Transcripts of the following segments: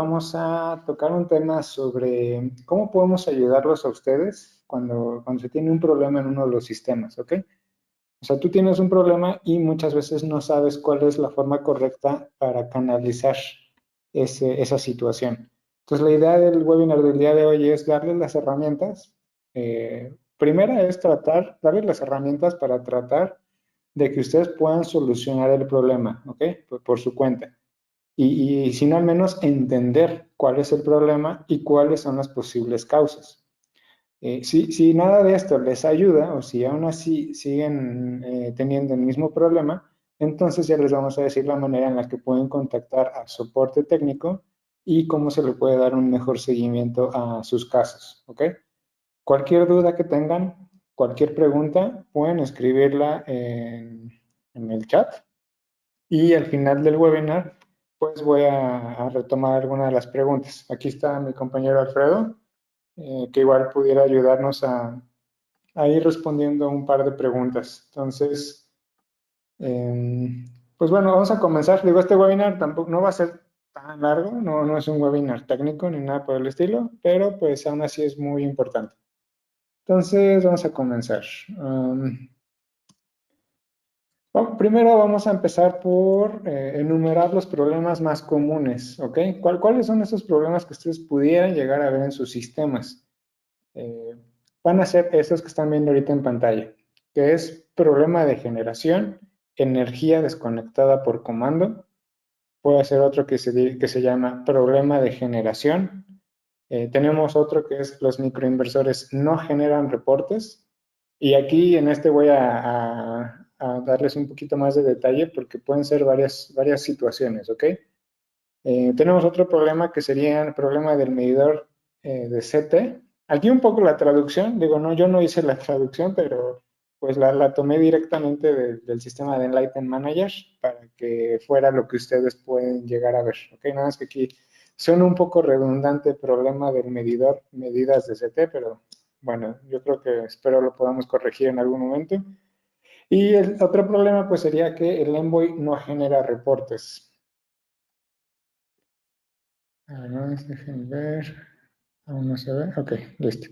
vamos a tocar un tema sobre cómo podemos ayudarlos a ustedes cuando se tiene un problema en uno de los sistemas, ¿ok? O sea, tú tienes un problema y muchas veces no sabes cuál es la forma correcta para canalizar esa situación. Entonces, la idea del webinar del día de hoy es darles las herramientas. Primera es darles las herramientas para tratar de que ustedes puedan solucionar el problema, ¿ok? Por su cuenta. Y si no, al menos entender cuál es el problema y cuáles son las posibles causas. Si nada de esto les ayuda o si aún así siguen teniendo el mismo problema, entonces ya les vamos a decir la manera en la que pueden contactar al soporte técnico y cómo se le puede dar un mejor seguimiento a sus casos, ¿ok? Cualquier duda que tengan, cualquier pregunta, pueden escribirla en el chat y al final del webinar, pues voy a retomar algunas de las preguntas. Aquí está mi compañero Alfredo, que igual pudiera ayudarnos a ir respondiendo un par de preguntas. Entonces, pues bueno, vamos a comenzar. Digo, este webinar tampoco no va a ser tan largo, no es un webinar técnico ni nada por el estilo, pero pues aún así es muy importante. Entonces, vamos a comenzar. Bueno, primero vamos a empezar por enumerar los problemas más comunes, ¿ok? ¿Cuáles son esos problemas que ustedes pudieran llegar a ver en sus sistemas? Van a ser esos que están viendo ahorita en pantalla, que es problema de generación, energía desconectada por comando. Puede ser otro que se llama problema de generación. Tenemos otro que es los microinversores no generan reportes. Y aquí en este voy a darles un poquito más de detalle porque pueden ser varias situaciones, ¿ok? Tenemos otro problema que sería el problema del medidor de CT. Aquí un poco la traducción, digo, no, yo no hice la traducción, pero pues la tomé directamente del sistema de Enlighten Manager para que fuera lo que ustedes pueden llegar a ver, ¿ok? Nada más que aquí suena un poco redundante el problema del medidor, medidas de CT, pero bueno, yo creo que espero lo podamos corregir en algún momento. Y el otro problema pues sería que el Envoy no genera reportes. Déjenme ver. Aún no se ve. Ok, listo.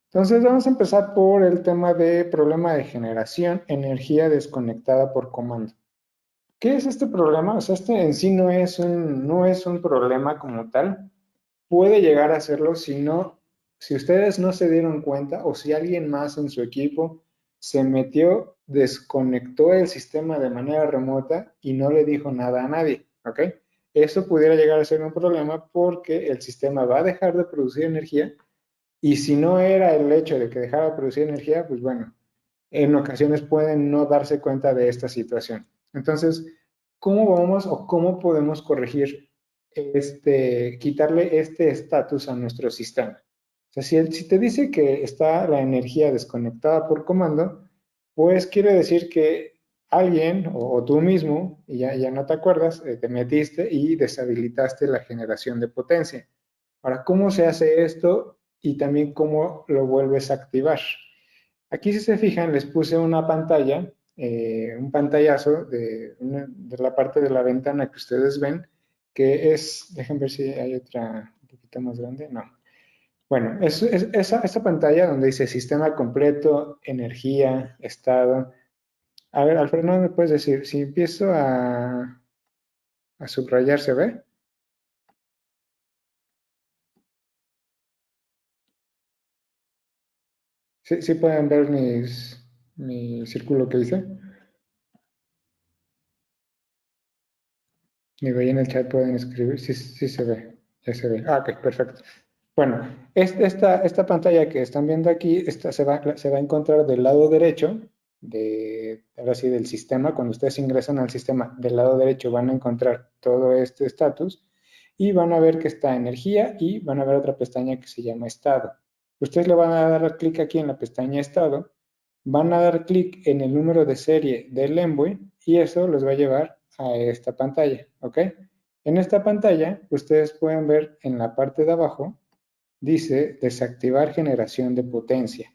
Entonces vamos a empezar por el tema de problema de generación, energía desconectada por comando. ¿Qué es este problema? O sea, este en sí no es un problema como tal. Puede llegar a serlo si ustedes no se dieron cuenta o si alguien más en su equipo se metió, desconectó el sistema de manera remota y no le dijo nada a nadie, ¿ok? Eso pudiera llegar a ser un problema porque el sistema va a dejar de producir energía y si no era el hecho de que dejara de producir energía, pues bueno, en ocasiones pueden no darse cuenta de esta situación. Entonces, ¿cómo vamos o cómo podemos corregir quitarle este estatus a nuestro sistema? O sea, si te dice que está la energía desconectada por comando, pues quiere decir que alguien o tú mismo, y ya no te acuerdas, te metiste y deshabilitaste la generación de potencia. Ahora, ¿cómo se hace esto y también cómo lo vuelves a activar? Aquí, si se fijan, les puse una pantalla, un pantallazo de la parte de la ventana que ustedes ven, que es, déjenme ver si hay otra un poquito más grande, no. Bueno, esa pantalla donde dice sistema completo, energía, estado. A ver, Alfredo, ¿no me puedes decir? Si empiezo a subrayar, ¿se ve? Sí pueden ver mi círculo que hice. Digo, ahí en el chat pueden escribir. Sí se ve. Ya se ve. Ah, ok, perfecto. Bueno, esta pantalla que están viendo aquí se va a encontrar del lado derecho, ahora sí, del sistema. Cuando ustedes ingresan al sistema, del lado derecho van a encontrar todo este estatus y van a ver que está energía y van a ver otra pestaña que se llama estado. Ustedes le van a dar clic aquí en la pestaña estado, van a dar clic en el número de serie del Envoy y eso los va a llevar a esta pantalla, ¿ok? En esta pantalla, ustedes pueden ver en la parte de abajo, dice desactivar generación de potencia.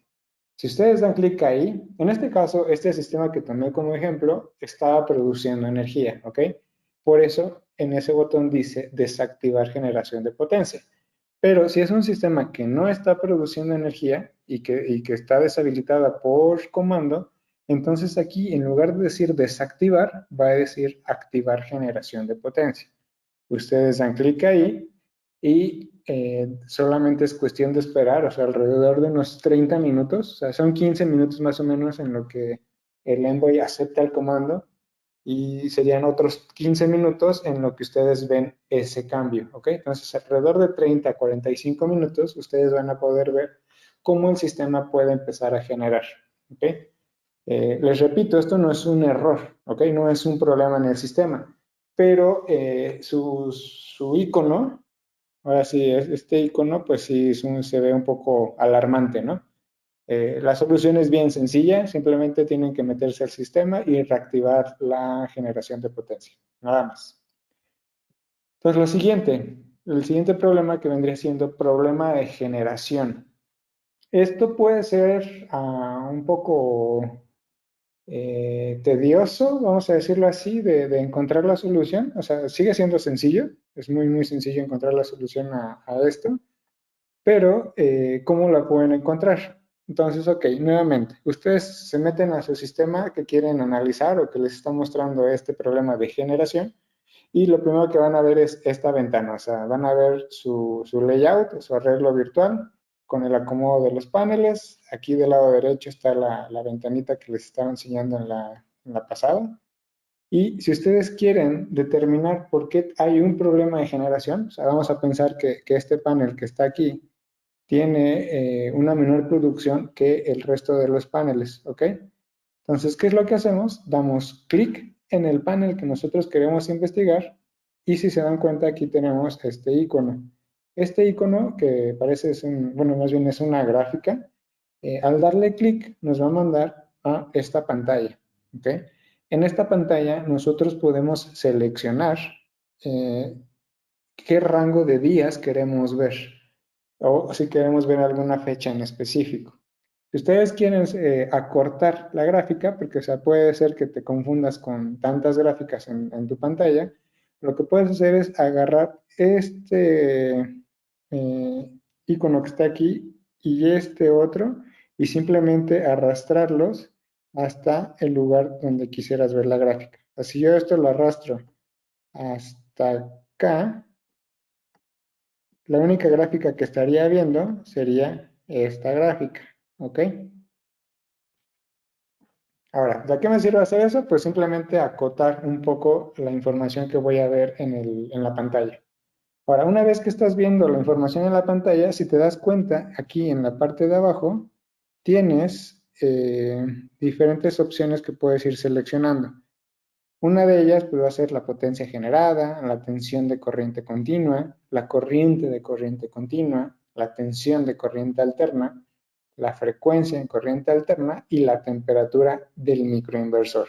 Si ustedes dan clic ahí, en este caso, este sistema que tomé como ejemplo estaba produciendo energía, ¿ok? Por eso en ese botón dice desactivar generación de potencia. Pero si es un sistema que no está produciendo energía y que está deshabilitada por comando, entonces aquí en lugar de decir desactivar, va a decir activar generación de potencia. Ustedes dan clic ahí y solamente es cuestión de esperar, o sea, alrededor de unos 30 minutos, o sea, son 15 minutos más o menos en lo que el Envoy acepta el comando y serían otros 15 minutos en lo que ustedes ven ese cambio, ¿ok? Entonces, alrededor de 30 a 45 minutos, ustedes van a poder ver cómo el sistema puede empezar a generar, ¿ok? Les repito, esto no es un error, ¿ok? No es un problema en el sistema, pero su icono, ahora sí, este icono, pues sí se ve un poco alarmante, ¿no? La solución es bien sencilla, simplemente tienen que meterse al sistema y reactivar la generación de potencia, nada más. Entonces, el siguiente problema que vendría siendo problema de generación. Esto puede ser un poco tedioso, vamos a decirlo así, de encontrar la solución. O sea, sigue siendo sencillo, es muy, muy sencillo encontrar la solución a esto, pero ¿cómo la pueden encontrar? Entonces, ok, nuevamente, ustedes se meten a su sistema que quieren analizar o que les está mostrando este problema de generación y lo primero que van a ver es esta ventana, o sea, van a ver su layout, su arreglo virtual con el acomodo de los paneles. Aquí del lado derecho está la ventanita que les estaba enseñando en la pasada. Y si ustedes quieren determinar por qué hay un problema de generación, o sea, vamos a pensar que este panel que está aquí tiene una menor producción que el resto de los paneles, ¿ok? Entonces, ¿qué es lo que hacemos? Damos clic en el panel que nosotros queremos investigar y si se dan cuenta aquí tenemos este icono. Este icono que parece es bueno, más bien es una gráfica, al darle clic nos va a mandar a esta pantalla, ¿ok? En esta pantalla nosotros podemos seleccionar eh, qué rango de días queremos ver o si queremos ver alguna fecha en específico. Si ustedes quieren acortar la gráfica, porque o sea, puede ser que te confundas con tantas gráficas en tu pantalla, lo que puedes hacer es agarrar este icono que está aquí y este otro y simplemente arrastrarlos hasta el lugar donde quisieras ver la gráfica. Así yo esto lo arrastro hasta acá, la única gráfica que estaría viendo sería esta gráfica, ¿ok? Ahora, ¿de qué me sirve hacer eso? Pues simplemente acotar un poco la información que voy a ver en la pantalla. Ahora, una vez que estás viendo la información en la pantalla, si te das cuenta, aquí en la parte de abajo, tienes diferentes opciones que puedes ir seleccionando. Una de ellas pues, va a ser la potencia generada, la tensión de corriente continua, la corriente de corriente continua, la tensión de corriente alterna, la frecuencia en corriente alterna y la temperatura del microinversor.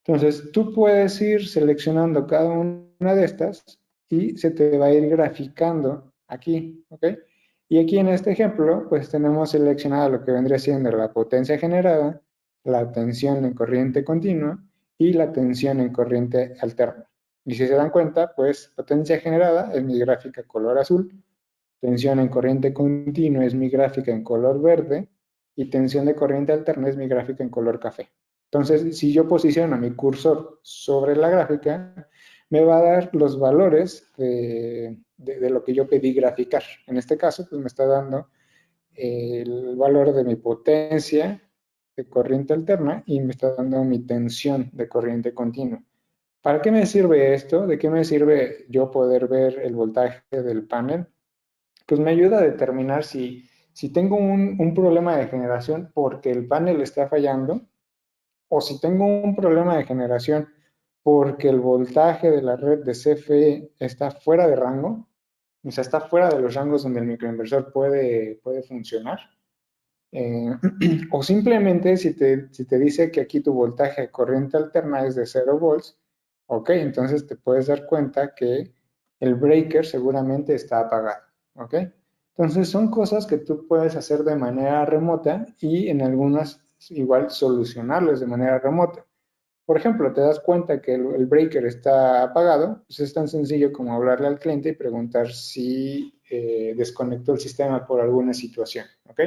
Entonces, tú puedes ir seleccionando cada una de estas y se te va a ir graficando aquí, ¿ok? Y aquí en este ejemplo, pues tenemos seleccionado lo que vendría siendo la potencia generada, la tensión en corriente continua y la tensión en corriente alterna. Y si se dan cuenta, pues potencia generada es mi gráfica color azul, tensión en corriente continua es mi gráfica en color verde y tensión de corriente alterna es mi gráfica en color café. Entonces, si yo posiciono mi cursor sobre la gráfica, me va a dar los valores de lo que yo pedí graficar. En este caso, pues me está dando el valor de mi potencia de corriente alterna y me está dando mi tensión de corriente continua. ¿Para qué me sirve esto? ¿De qué me sirve yo poder ver el voltaje del panel? Pues me ayuda a determinar si tengo un problema de generación porque el panel está fallando o si tengo un problema de generación porque el voltaje de la red de CFE está fuera de rango, o sea, está fuera de los rangos donde el microinversor puede funcionar. Eh, o simplemente si te dice que aquí tu voltaje de corriente alterna es de 0 volts, ok, entonces te puedes dar cuenta que el breaker seguramente está apagado, ok. Entonces son cosas que tú puedes hacer de manera remota y en algunas igual solucionarlas de manera remota. por ejemplo, te das cuenta que el breaker está apagado, pues es tan sencillo como hablarle al cliente y preguntar si desconectó el sistema por alguna situación, ¿ok?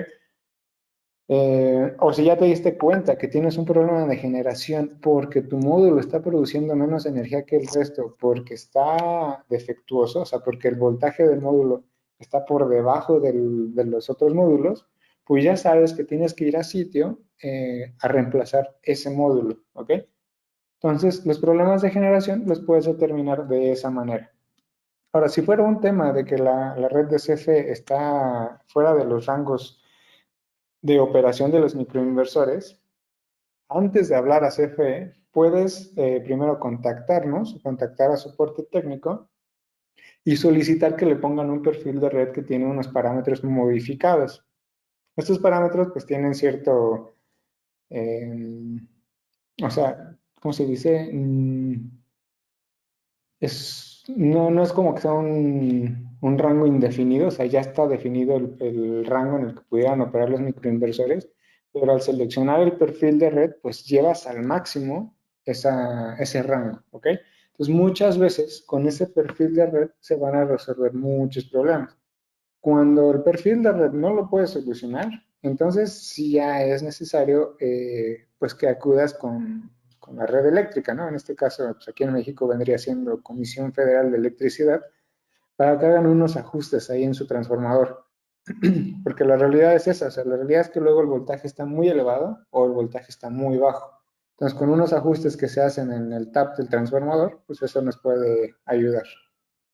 O si ya te diste cuenta que tienes un problema de generación porque tu módulo está produciendo menos energía que el resto, porque está defectuoso, o sea, porque el voltaje del módulo está por debajo de los otros módulos, pues ya sabes que tienes que ir a sitio a reemplazar ese módulo, ¿ok? Entonces, los problemas de generación los puedes determinar de esa manera. Ahora, si fuera un tema de que la red de CFE está fuera de los rangos de operación de los microinversores, antes de hablar a CFE, puedes primero contactarnos, contactar a soporte técnico y solicitar que le pongan un perfil de red que tiene unos parámetros modificados. Estos parámetros pues tienen cierto, o sea, ¿cómo se dice? No es como que sea un rango indefinido, o sea, ya está definido el rango en el que pudieran operar los microinversores, pero al seleccionar el perfil de red, pues llevas al máximo ese rango, ¿ok? Entonces, muchas veces con ese perfil de red se van a resolver muchos problemas. Cuando el perfil de red no lo puedes solucionar, entonces sí ya es necesario pues que acudas con la red eléctrica, ¿no? En este caso, pues aquí en México vendría siendo Comisión Federal de Electricidad, para que hagan unos ajustes ahí en su transformador. Porque la realidad es esa, o sea, la realidad es que luego el voltaje está muy elevado o el voltaje está muy bajo. Entonces, con unos ajustes que se hacen en el tap del transformador, pues eso nos puede ayudar.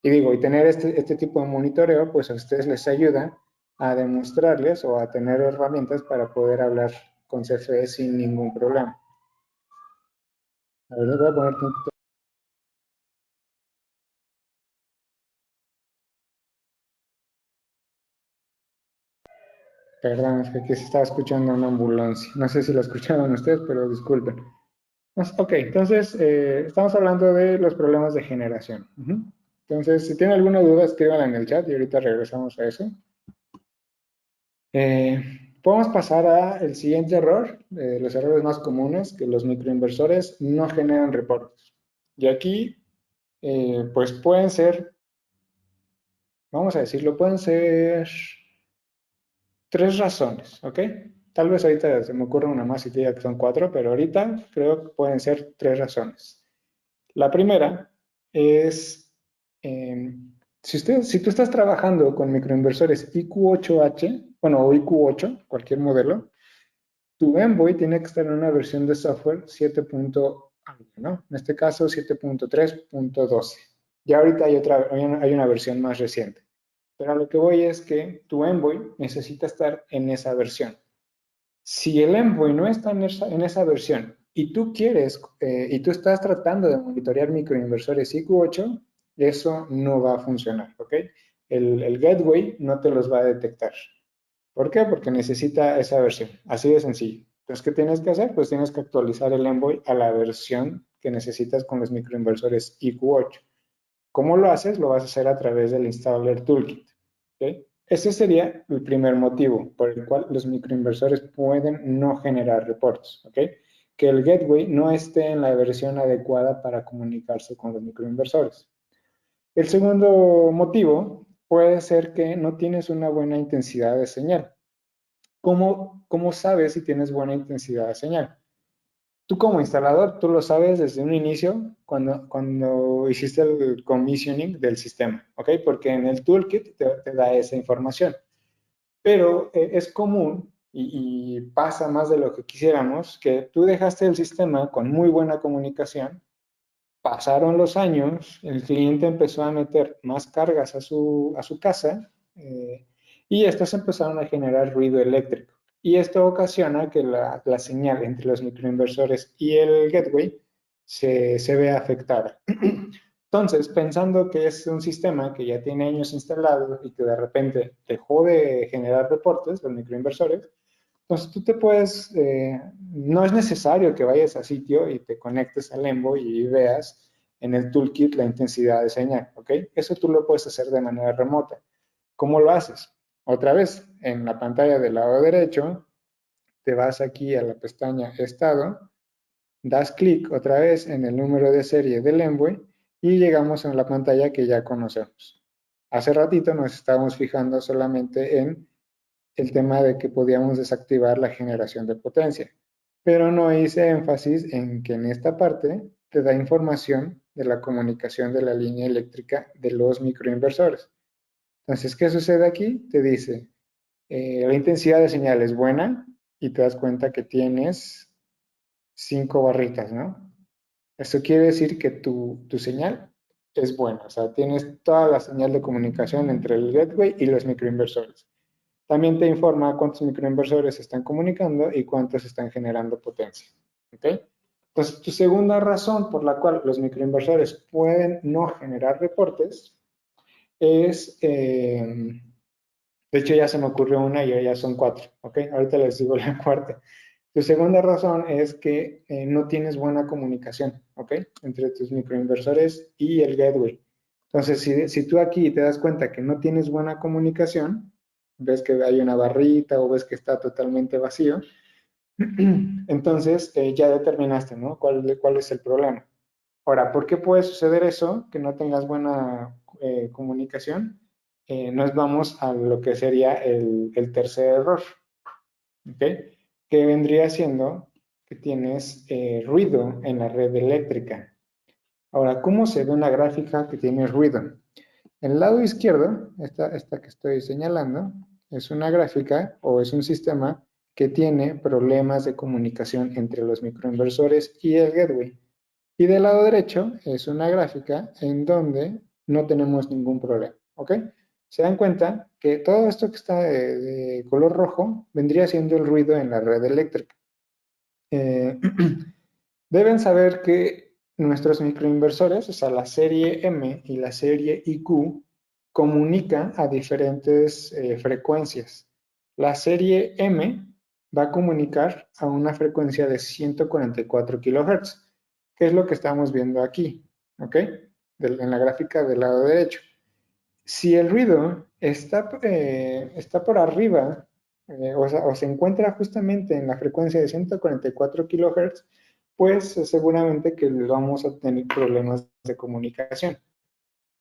Y digo, y tener este tipo de monitoreo, pues a ustedes les ayuda a demostrarles o a tener herramientas para poder hablar con CFE sin ningún problema. A ver, voy a ponerte un... Perdón, es que aquí se estaba escuchando una ambulancia. No sé si la escuchaban ustedes, pero disculpen. Ok, entonces estamos hablando de los problemas de generación. Entonces, si tienen alguna duda, escríbanla en el chat y ahorita regresamos a eso. Podemos pasar al siguiente error, los errores más comunes, que los microinversores no generan reportes. Y aquí, pues pueden ser, vamos a decirlo, pueden ser tres razones, ¿ok? Tal vez ahorita se me ocurra una más y te diga que son cuatro, pero ahorita creo que pueden ser tres razones. La primera es, si tú estás trabajando con microinversores IQ8H, bueno, o IQ8, cualquier modelo, tu Envoy tiene que estar en una versión de software 7. Algo, ¿no? En este caso 7.3.12. Ya ahorita hay una versión más reciente. Pero a lo que voy es que tu Envoy necesita estar en esa versión. Si el Envoy no está en esa versión y tú quieres, y tú estás tratando de monitorear microinversores IQ8, eso no va a funcionar, ¿ok? El gateway no te los va a detectar. ¿Por qué? Porque necesita esa versión. Así de sencillo. Entonces, ¿qué tienes que hacer? Pues tienes que actualizar el Envoy a la versión que necesitas con los microinversores IQ8. ¿Cómo lo haces? Lo vas a hacer a través del Installer Toolkit. ¿Okay? Ese sería el primer motivo por el cual los microinversores pueden no generar reportes. ¿Okay? Que el gateway no esté en la versión adecuada para comunicarse con los microinversores. El segundo motivo puede ser que no tienes una buena intensidad de señal. ¿Cómo sabes si tienes buena intensidad de señal? Tú como instalador, tú lo sabes desde un inicio cuando hiciste el commissioning del sistema, ¿ok? Porque en el toolkit te da esa información. Pero es común y pasa más de lo que quisiéramos, que tú dejaste el sistema con muy buena comunicación, pasaron los años, el cliente empezó a meter más cargas a su casa y estas empezaron a generar ruido eléctrico. Y esto ocasiona que la señal entre los microinversores y el gateway se vea afectada. Entonces, pensando que es un sistema que ya tiene años instalado y que de repente dejó de generar reportes, los microinversores, pues tú te puedes, no es necesario que vayas a sitio y te conectes al Envoy y veas en el toolkit la intensidad de señal, ¿ok? Eso tú lo puedes hacer de manera remota. ¿Cómo lo haces? Otra vez, en la pantalla del lado derecho, te vas aquí a la pestaña Estado, das clic otra vez en el número de serie del Envoy y llegamos a la pantalla que ya conocemos. Hace ratito nos estábamos fijando solamente en el tema de que podíamos desactivar la generación de potencia, pero no hice énfasis en que en esta parte te da información de la comunicación de la línea eléctrica de los microinversores. Entonces, ¿qué sucede aquí? Te dice, la intensidad de señal es buena y te das cuenta que tienes 5 barritas, ¿no? Eso quiere decir que tu señal es buena, o sea, tienes toda la señal de comunicación entre el gateway y los microinversores. También te informa cuántos microinversores se están comunicando y cuántos están generando potencia. ¿Ok? Entonces, tu segunda razón por la cual los microinversores pueden no generar reportes es, de hecho ya se me ocurrió una y ya son 4. ¿Ok? Ahorita les digo la cuarta. Tu segunda razón es que no tienes buena comunicación, ¿ok? Entre tus microinversores y el gateway. Entonces, si tú aquí te das cuenta que no tienes buena comunicación, ves que hay una barrita o ves que está totalmente vacío, entonces ya determinaste, ¿no? ¿Cuál es el problema? Ahora, ¿por qué puede suceder eso? Que no tengas buena comunicación. Nos vamos a lo que sería el tercer error, ¿ok? Que vendría siendo que tienes ruido en la red eléctrica. Ahora, ¿cómo se ve una gráfica que tiene ruido? En el lado izquierdo, esta que estoy señalando, es una gráfica o es un sistema que tiene problemas de comunicación entre los microinversores y el gateway. Y del lado derecho es una gráfica en donde no tenemos ningún problema, ¿ok? Se dan cuenta que todo esto que está de color rojo vendría siendo el ruido en la red eléctrica. Eh, deben saber que nuestros microinversores, o sea, la serie M y la serie IQ, comunican a diferentes frecuencias. La serie M va a comunicar a una frecuencia de 144 kHz, que es lo que estamos viendo aquí, ¿ok? En la gráfica del lado derecho. Si el ruido está por arriba, o se encuentra justamente en la frecuencia de 144 kHz, pues seguramente que vamos a tener problemas de comunicación.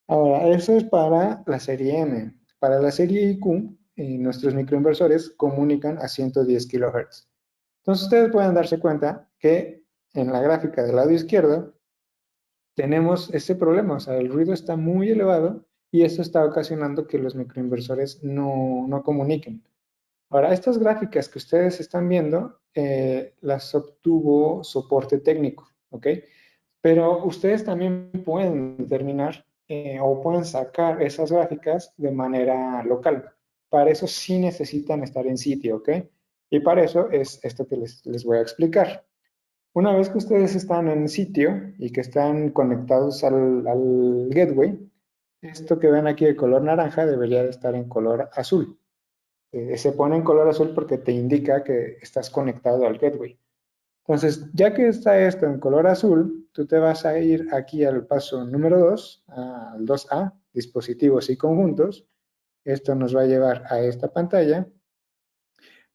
Ahora, eso es para la serie M. Para la serie IQ, nuestros microinversores comunican a 110 kHz. Entonces, ustedes pueden darse cuenta que en la gráfica del lado izquierdo tenemos ese problema, o sea, el ruido está muy elevado y eso está ocasionando que los microinversores no comuniquen. Ahora, estas gráficas que ustedes están viendo, las obtuvo soporte técnico, ¿ok? Pero ustedes también pueden determinar o pueden sacar esas gráficas de manera local. Para eso sí necesitan estar en sitio, ¿ok? Y para eso es esto que les voy a explicar. Una vez que ustedes están en sitio y que están conectados al gateway, esto que ven aquí de color naranja debería de estar en color azul. Se pone en color azul porque te indica que estás conectado al gateway. Entonces, ya que está esto en color azul, tú te vas a ir aquí al paso número 2, al 2A, dispositivos y conjuntos. Esto nos va a llevar a esta pantalla.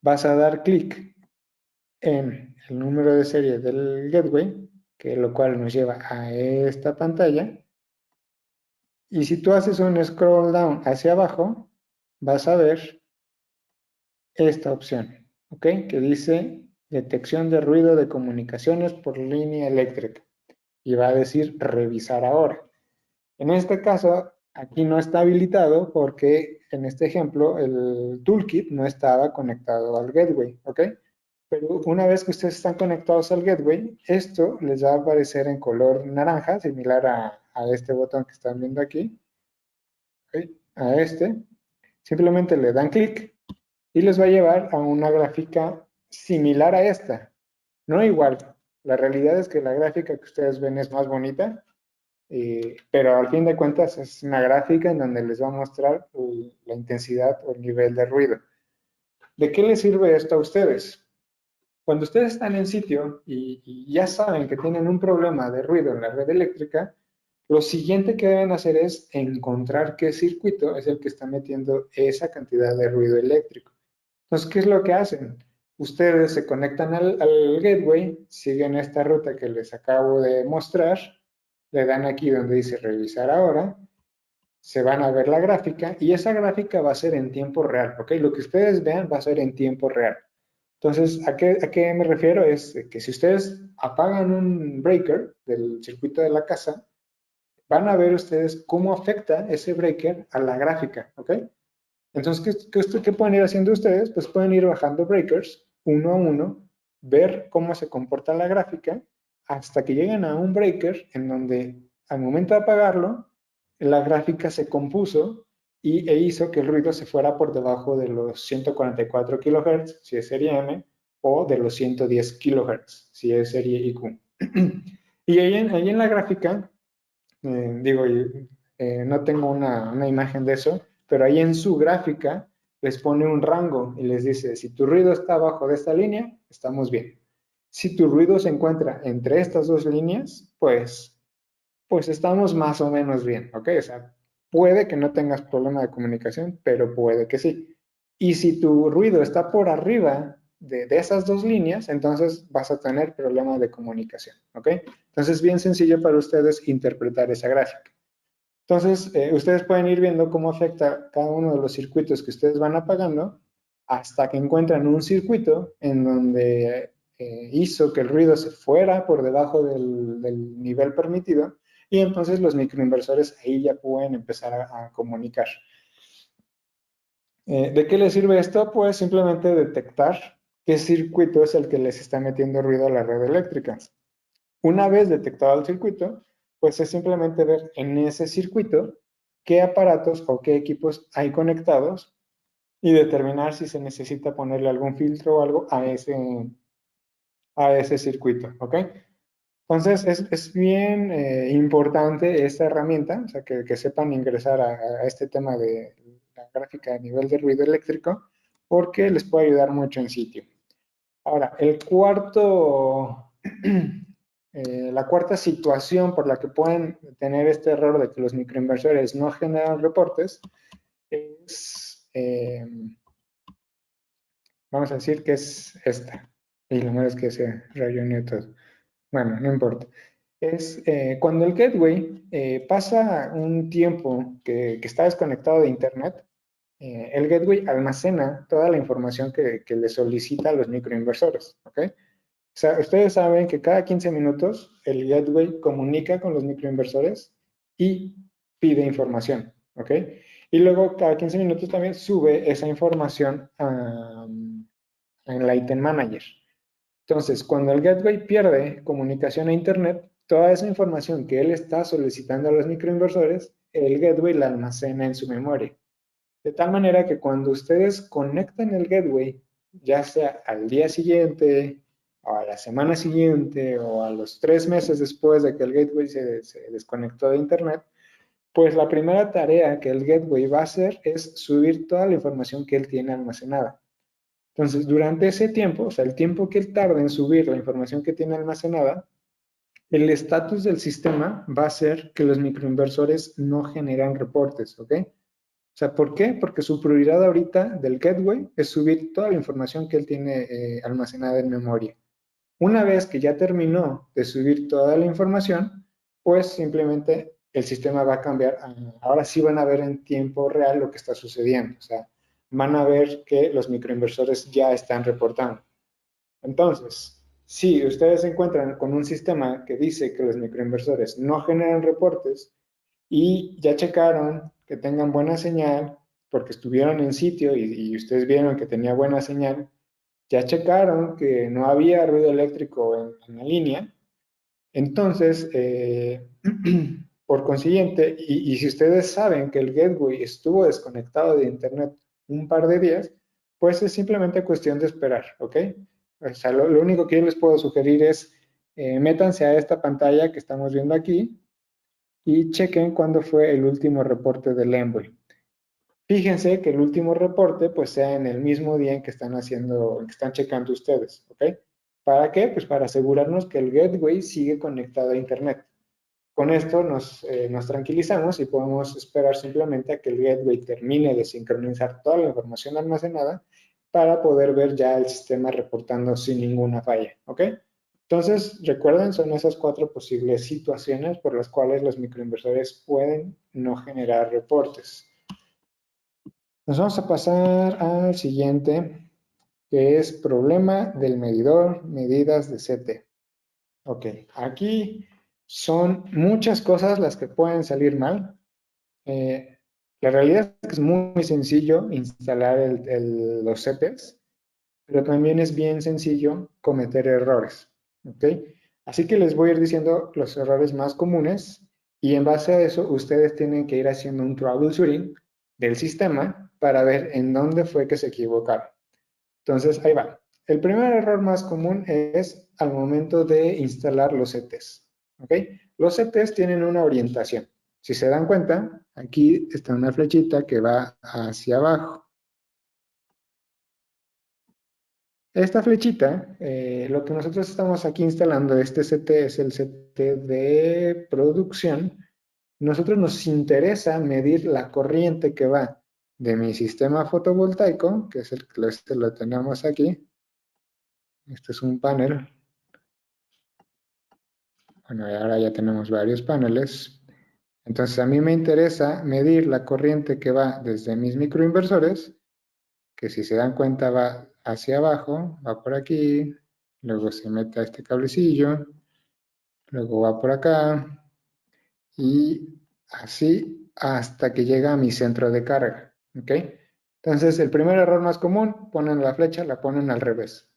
Vas a dar clic en el número de serie del gateway, que lo cual nos lleva a esta pantalla. Y si tú haces un scroll down hacia abajo, vas a ver esta opción, ¿ok? Que dice detección de ruido de comunicaciones por línea eléctrica. Y va a decir revisar ahora. En este caso, aquí no está habilitado porque en este ejemplo el toolkit no estaba conectado al gateway, ¿ok? Pero una vez que ustedes están conectados al gateway, esto les va a aparecer en color naranja, similar a este botón que están viendo aquí, ¿okay? A este. Simplemente le dan clic y les va a llevar a una gráfica similar a esta. No igual. La realidad es que la gráfica que ustedes ven es más bonita, pero al fin de cuentas es una gráfica en donde les va a mostrar la intensidad o el nivel de ruido. ¿De qué les sirve esto a ustedes? Cuando ustedes están en sitio y ya saben que tienen un problema de ruido en la red eléctrica, lo siguiente que deben hacer es encontrar qué circuito es el que está metiendo esa cantidad de ruido eléctrico. Entonces, ¿qué es lo que hacen? ustedes se conectan al gateway, siguen esta ruta que les acabo de mostrar, le dan aquí donde dice revisar ahora, se van a ver la gráfica y esa gráfica va a ser en tiempo real, ¿ok? Lo que ustedes vean va a ser en tiempo real. Entonces, ¿a qué me refiero? Es que si ustedes apagan un breaker del circuito de la casa, van a ver ustedes cómo afecta ese breaker a la gráfica, ¿ok? Entonces, ¿qué pueden ir haciendo ustedes? Pues pueden ir bajando breakers uno a uno, ver cómo se comporta la gráfica, hasta que lleguen a un breaker en donde al momento de apagarlo, la gráfica se compuso e hizo que el ruido se fuera por debajo de los 144 kHz, si es serie M, o de los 110 kHz, si es serie IQ. Y ahí en la gráfica, digo, no tengo una imagen de eso, pero ahí en su gráfica les pone un rango y les dice, si tu ruido está abajo de esta línea, estamos bien. Si tu ruido se encuentra entre estas dos líneas, pues estamos más o menos bien, ¿ok? O sea, puede que no tengas problema de comunicación, pero puede que sí. Y si tu ruido está por arriba de esas dos líneas, entonces vas a tener problemas de comunicación, ¿ok? Entonces es bien sencillo para ustedes interpretar esa gráfica. Entonces, ustedes pueden ir viendo cómo afecta cada uno de los circuitos que ustedes van apagando hasta que encuentran un circuito en donde hizo que el ruido se fuera por debajo del nivel permitido y entonces los microinversores ahí ya pueden empezar a comunicar. ¿De qué les sirve esto? Pues simplemente detectar qué circuito es el que les está metiendo ruido a la red eléctrica. Una vez detectado el circuito, pues es simplemente ver en ese circuito qué aparatos o qué equipos hay conectados y determinar si se necesita ponerle algún filtro o algo a ese circuito, ¿ok? Entonces es bien importante esta herramienta, o sea, que sepan ingresar a este tema de la gráfica de nivel de ruido eléctrico, porque les puede ayudar mucho en sitio. Ahora, la cuarta situación por la que pueden tener este error de que los microinversores no generan reportes es, vamos a decir que es esta. Y lo malo es que se rayó todo. Bueno, no importa. Es cuando el gateway pasa un tiempo que está desconectado de Internet, el gateway almacena toda la información que le solicita a los microinversores, ¿ok? O sea, ustedes saben que cada 15 minutos el gateway comunica con los microinversores y pide información, ¿ok? Y luego cada 15 minutos también sube esa información a Enlighten Manager. Entonces, cuando el gateway pierde comunicación a Internet, toda esa información que él está solicitando a los microinversores, el gateway la almacena en su memoria. De tal manera que cuando ustedes conectan el gateway, ya sea al día siguiente, o a la semana siguiente, o a los 3 meses después de que el gateway se desconectó de Internet, pues la primera tarea que el gateway va a hacer es subir toda la información que él tiene almacenada. Entonces, durante ese tiempo, o sea, el tiempo que él tarda en subir la información que tiene almacenada, el estatus del sistema va a ser que los microinversores no generan reportes, ¿ok? O sea, ¿por qué? Porque su prioridad ahorita del gateway es subir toda la información que él tiene almacenada en memoria. Una vez que ya terminó de subir toda la información, pues simplemente el sistema va a cambiar. Ahora sí van a ver en tiempo real lo que está sucediendo. O sea, van a ver que los microinversores ya están reportando. Entonces, si ustedes se encuentran con un sistema que dice que los microinversores no generan reportes, y ya checaron que tengan buena señal, porque estuvieron en sitio y ustedes vieron que tenía buena señal, ya checaron que no había ruido eléctrico en la línea, entonces, por consiguiente, y si ustedes saben que el gateway estuvo desconectado de Internet un par de días, pues es simplemente cuestión de esperar, ¿ok? O sea, lo único que yo les puedo sugerir es métanse a esta pantalla que estamos viendo aquí y chequen cuándo fue el último reporte del Envoy. Fíjense que el último reporte pues sea en el mismo día en que están haciendo, que están checando ustedes, ¿ok? ¿Para qué? Pues para asegurarnos que el gateway sigue conectado a Internet. Con esto nos tranquilizamos y podemos esperar simplemente a que el gateway termine de sincronizar toda la información almacenada para poder ver ya el sistema reportando sin ninguna falla, ¿ok? Entonces, recuerden, son esas 4 posibles situaciones por las cuales los microinversores pueden no generar reportes. Nos vamos a pasar al siguiente, que es problema del medidor, medidas de CT. Ok, aquí son muchas cosas las que pueden salir mal. La realidad es que es muy sencillo instalar los CTs, pero también es bien sencillo cometer errores. ¿Ok? Así que les voy a ir diciendo los errores más comunes y en base a eso ustedes tienen que ir haciendo un troubleshooting del sistema para ver en dónde fue que se equivocaron. Entonces, ahí va. El primer error más común es al momento de instalar los CTs. ¿Ok? Los CTs tienen una orientación. Si se dan cuenta, aquí está una flechita que va hacia abajo. Esta flechita, lo que nosotros estamos aquí instalando, este CT es el CT de producción. Nosotros nos interesa medir la corriente que va de mi sistema fotovoltaico, que es este lo tenemos aquí. Este es un panel. Bueno, ahora ya tenemos varios paneles. Entonces a mí me interesa medir la corriente que va desde mis microinversores, que si se dan cuenta va hacia abajo, va por aquí, luego se mete a este cablecillo, luego va por acá y así hasta que llega a mi centro de carga. ¿Ok? Entonces el primer error más común, ponen la flecha, la ponen al revés.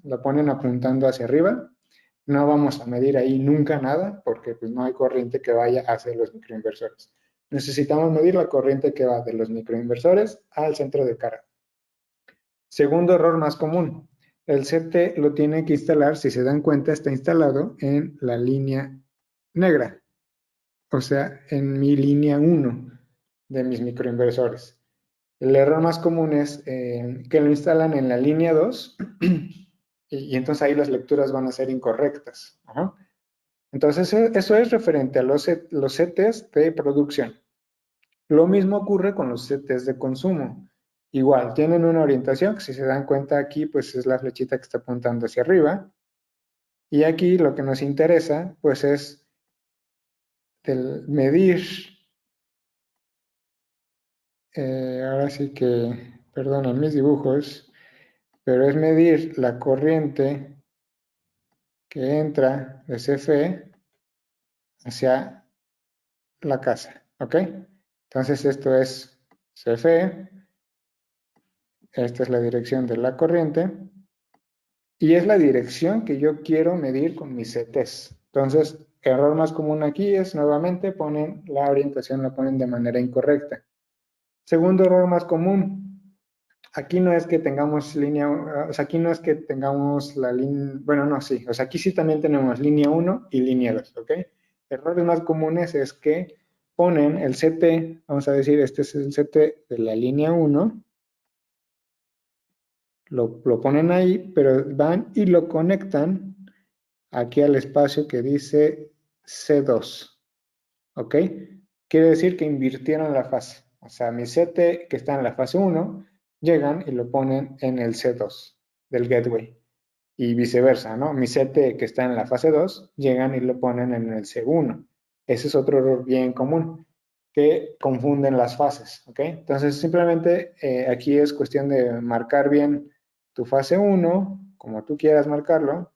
La ponen apuntando hacia arriba. No vamos a medir ahí nunca nada porque pues, no hay corriente que vaya hacia los microinversores. Necesitamos medir la corriente que va de los microinversores al centro de carga. Segundo error más común, el CT lo tiene que instalar, si se dan cuenta, está instalado en la línea negra, o sea, en mi línea 1 de mis microinversores. El error más común es que lo instalan en la línea 2 y entonces ahí las lecturas van a ser incorrectas. Ajá. Entonces, eso es referente a los CTs de producción. Lo mismo ocurre con los CTs de consumo. Igual, tienen una orientación, que si se dan cuenta aquí, pues es la flechita que está apuntando hacia arriba. Y aquí lo que nos interesa, pues es medir, ahora sí que, perdonen mis dibujos, pero es medir la corriente que entra de CFE hacia la casa, ¿ok? Entonces esto es CFE, esta es la dirección de la corriente y es la dirección que yo quiero medir con mis CTs. Entonces, error más común aquí es nuevamente ponen la orientación, la ponen de manera incorrecta. Segundo error más común, aquí no es que tengamos línea, o sea, aquí no es que tengamos la línea, bueno, no, sí, o sea, aquí sí también tenemos línea 1 y línea 2, ¿ok? Errores más comunes es que ponen el CT, vamos a decir, este es el CT de la línea 1, lo ponen ahí, pero van y lo conectan aquí al espacio que dice C2, ¿ok? Quiere decir que invirtieron la fase. O sea, mi CT que está en la fase 1, llegan y lo ponen en el C2 del gateway. Y viceversa, ¿no? Mi CT que está en la fase 2, llegan y lo ponen en el C1. Ese es otro error bien común, que confunden las fases, ¿ok? Entonces, simplemente aquí es cuestión de marcar bien tu fase 1, como tú quieras marcarlo,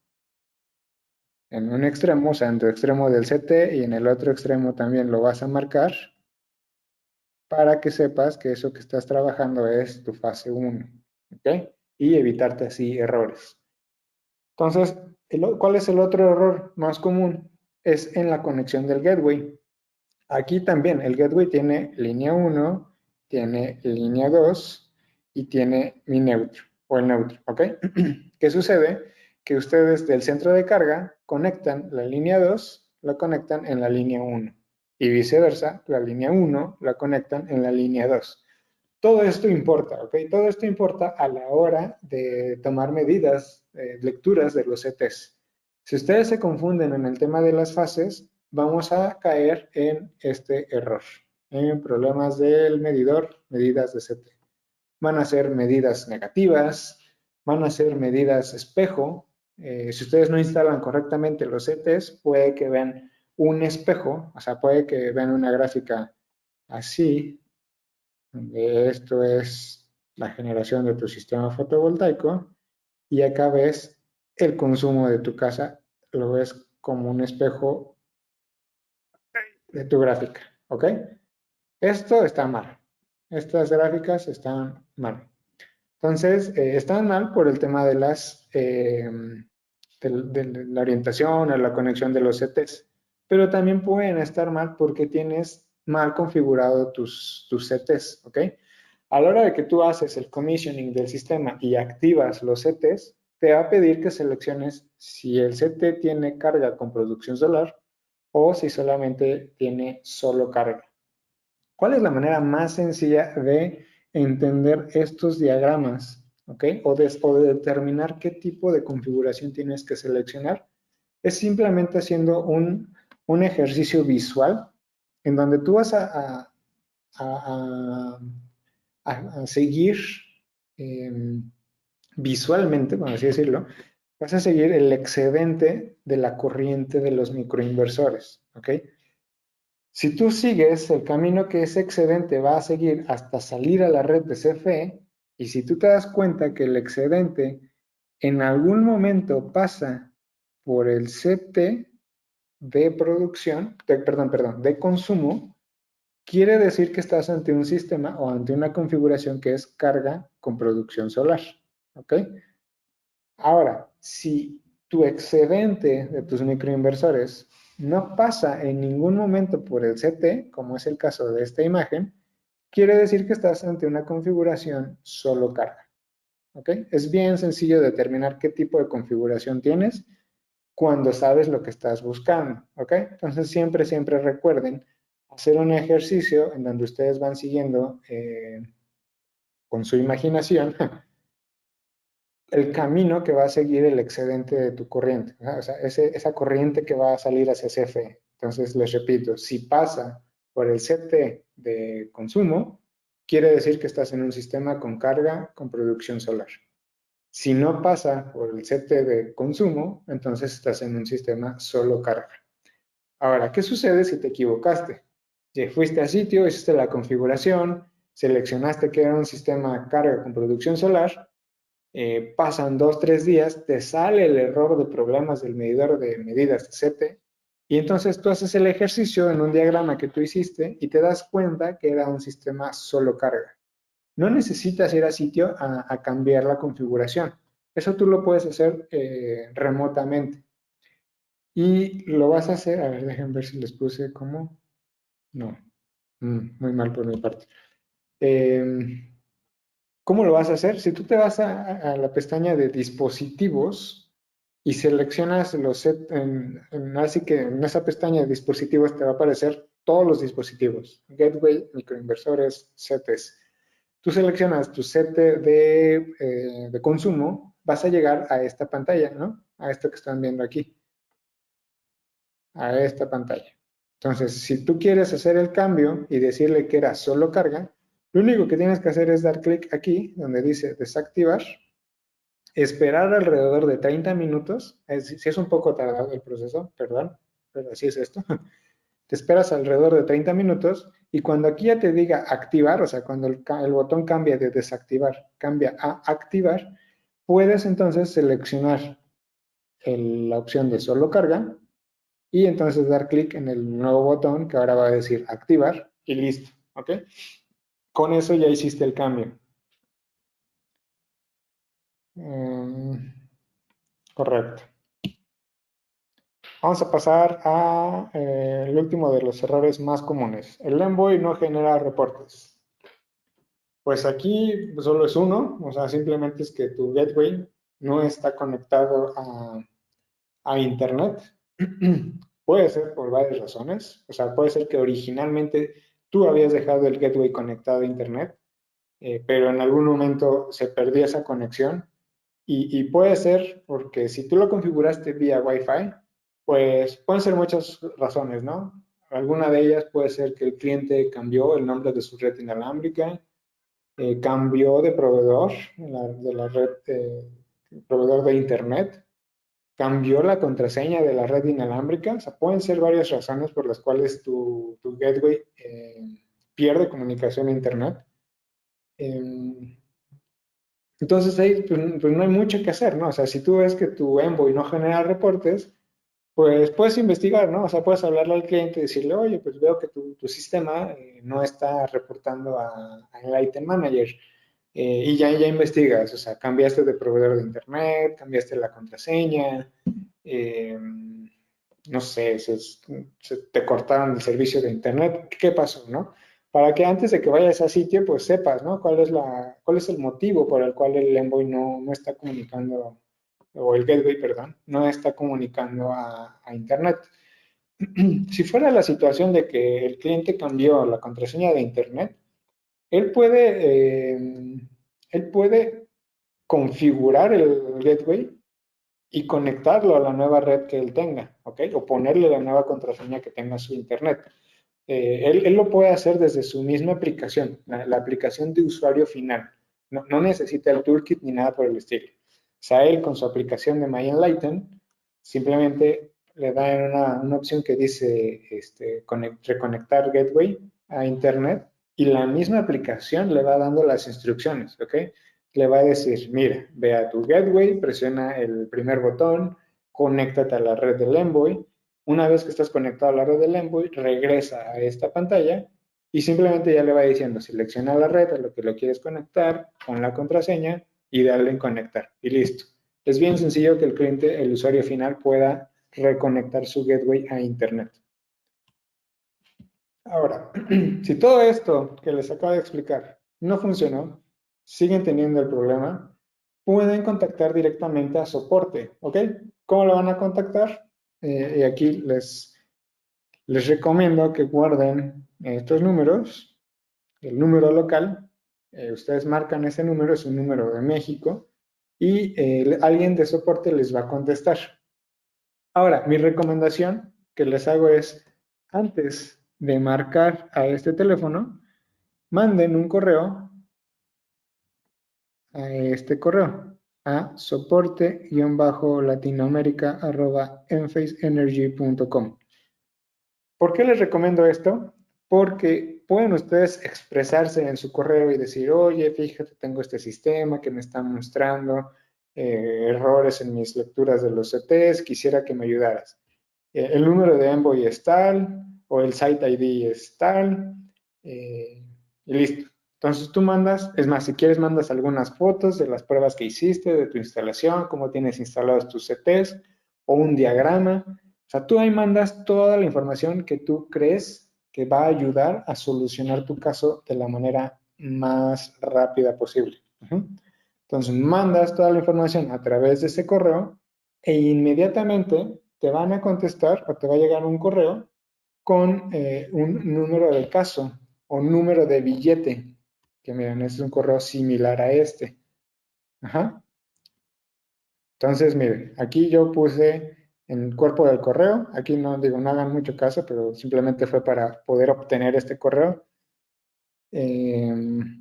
en un extremo, o sea, en tu extremo del CT y en el otro extremo también lo vas a marcar para que sepas que eso que estás trabajando es tu fase 1, ¿ok? Y evitarte así errores. Entonces, ¿cuál es el otro error más común? Es en la conexión del gateway. Aquí también el gateway tiene línea 1, tiene línea 2 y tiene mi neutro o el neutro, ¿ok? ¿Qué sucede? Que ustedes del centro de carga conectan la línea 2, la conectan en la línea 1 y viceversa, la línea 1 la conectan en la línea 2. Todo esto importa, ¿ok? Todo esto importa a la hora de tomar medidas, lecturas de los CTs. Si ustedes se confunden en el tema de las fases, vamos a caer en este error, en problemas del medidor, medidas de CT. van a ser medidas negativas, van a ser medidas espejo. Si ustedes no instalan correctamente los CTs, puede que vean un espejo, o sea, puede que vean una gráfica así, donde esto es la generación de tu sistema fotovoltaico, y acá ves el consumo de tu casa, lo ves como un espejo de tu gráfica, ¿ok? Esto está mal. Estas gráficas están mal. Entonces, están mal por el tema de de la orientación o la conexión de los CTs, pero también pueden estar mal porque tienes mal configurado tus CTs, ¿ok? A la hora de que tú haces el commissioning del sistema y activas los CTs, te va a pedir que selecciones si el CT tiene carga con producción solar o si solamente tiene solo carga. ¿Cuál es la manera más sencilla de entender estos diagramas? ¿Ok? O de determinar qué tipo de configuración tienes que seleccionar. Es simplemente haciendo un ejercicio visual en donde tú vas a, a seguir eh, visualmente, por así decirlo, vas a seguir el excedente de la corriente de los microinversores. ¿Ok? Si tú sigues el camino que ese excedente va a seguir hasta salir a la red de CFE, y si tú te das cuenta que el excedente en algún momento pasa por el CT de producción, perdón, de consumo, quiere decir que estás ante un sistema o ante una configuración que es carga con producción solar. ¿Ok? Ahora, si tu excedente de tus microinversores no pasa en ningún momento por el CT, como es el caso de esta imagen, quiere decir que estás ante una configuración solo carga. ¿Ok? Es bien sencillo determinar qué tipo de configuración tienes cuando sabes lo que estás buscando. ¿Ok? Entonces siempre recuerden hacer un ejercicio en donde ustedes van siguiendo con su imaginación el camino que va a seguir el excedente de tu corriente, ¿no? O sea, esa corriente que va a salir hacia CFE. Entonces, les repito, si pasa por el CT de consumo, quiere decir que estás en un sistema con carga con producción solar. Si no pasa por el CT de consumo, entonces estás en un sistema solo carga. Ahora, ¿qué sucede si te equivocaste? Si fuiste al sitio, hiciste la configuración, seleccionaste que era un sistema carga con producción solar, pasan 2, 3 días, te sale el error de problemas del medidor de medidas de CT, y entonces tú haces el ejercicio en un diagrama que tú hiciste y te das cuenta que era un sistema solo carga. No necesitas ir a sitio a cambiar la configuración. Eso tú lo puedes hacer remotamente. Y lo vas a hacer, a ver, déjenme ver si les puse como, no, muy mal por mi parte. Eh, ¿Cómo lo vas a hacer? Si tú te vas a la pestaña de dispositivos y seleccionas los así que en esa pestaña de dispositivos te va a aparecer todos los dispositivos, gateway, microinversores, CTs. Tú seleccionas tu CT de consumo, vas a llegar a esta pantalla, ¿no? A esto que están viendo aquí, a esta pantalla. Entonces, si tú quieres hacer el cambio y decirle que era solo carga, lo único que tienes que hacer es dar clic aquí, donde dice desactivar, esperar alrededor de 30 minutos, si es un poco tardado el proceso, perdón, pero así es esto. Te esperas alrededor de 30 minutos y cuando aquí ya te diga activar, o sea, cuando el botón cambia de desactivar, cambia a activar, puedes entonces seleccionar la opción de solo carga y entonces dar clic en el nuevo botón que ahora va a decir activar y listo, ¿ok? Con eso ya hiciste el cambio. Correcto. Vamos a pasar al último de los errores más comunes. El Envoy no genera reportes. Pues aquí solo es uno, o sea, simplemente es que tu gateway no está conectado a Internet. Puede ser por varias razones, o sea, puede ser que originalmente tú habías dejado el gateway conectado a Internet, pero en algún momento se perdió esa conexión y puede ser porque si tú lo configuraste vía Wi-Fi, pues pueden ser muchas razones, ¿no? Alguna de ellas puede ser que el cliente cambió el nombre de su red inalámbrica, cambió de proveedor, de la red, proveedor de Internet, cambió la contraseña de la red inalámbrica. O sea, pueden ser varias razones por las cuales tu gateway pierde comunicación a Internet. Entonces ahí pues no hay mucho que hacer, ¿no? O sea, si tú ves que tu Envoy no genera reportes, pues puedes investigar, ¿no? O sea, puedes hablarle al cliente y decirle, oye, pues veo que tu sistema no está reportando al Item Manager. Y ya investigas, o sea, cambiaste de proveedor de internet, cambiaste la contraseña, eh, no sé, te cortaron el servicio de internet, ¿qué pasó, no? Para que antes de que vayas a sitio, pues sepas, ¿no? Cuál es el motivo por el cual el Envoy no está comunicando, o el gateway, perdón, no está comunicando a internet. Si fuera la situación de que el cliente cambió la contraseña de internet, él puede, él puede configurar el gateway y conectarlo a la nueva red que él tenga, ¿ok? O ponerle la nueva contraseña que tenga su internet. Él lo puede hacer desde su misma aplicación, la aplicación de usuario final. No necesita el toolkit ni nada por el estilo. O sea, él con su aplicación de MyEnlighten simplemente le da una opción que dice reconectar gateway a internet y la misma aplicación le va dando las instrucciones, ¿ok? Le va a decir, mira, ve a tu gateway, presiona el primer botón, conéctate a la red del Envoy. Una vez que estás conectado a la red del Envoy, regresa a esta pantalla y simplemente ya le va diciendo, selecciona la red a lo que lo quieres conectar, pon la contraseña y dale en conectar. Y listo. Es bien sencillo que el cliente, el usuario final, pueda reconectar su gateway a Internet. Ahora, si todo esto que les acabo de explicar no funcionó, siguen teniendo el problema, pueden contactar directamente a soporte, ¿ok? ¿Cómo lo van a contactar? Y aquí les recomiendo que guarden estos números, el número local, ustedes marcan ese número, es un número de México, y alguien de soporte les va a contestar. Ahora, mi recomendación que les hago es, antes de marcar a este teléfono, manden un correo a este correo, a soporte-latinoamerica@enfaceenergy.com. ¿Por qué les recomiendo esto? Porque pueden ustedes expresarse en su correo y decir, oye, fíjate, tengo este sistema que me está mostrando errores en mis lecturas de los CTs, quisiera que me ayudaras. El número de Envoy es tal, o el Site ID es tal, y listo. Entonces tú mandas, es más, si quieres mandas algunas fotos de las pruebas que hiciste, de tu instalación, cómo tienes instalados tus CTs, o un diagrama. O sea, tú ahí mandas toda la información que tú crees que va a ayudar a solucionar tu caso de la manera más rápida posible. Entonces, mandas toda la información a través de ese correo e inmediatamente te van a contestar o te va a llegar un correo con un número de caso o número de billete, que miren, es un correo similar a este. Ajá. Entonces, miren, aquí yo puse en el cuerpo del correo, aquí no digo, no hagan mucho caso, pero simplemente fue para poder obtener este correo. Entonces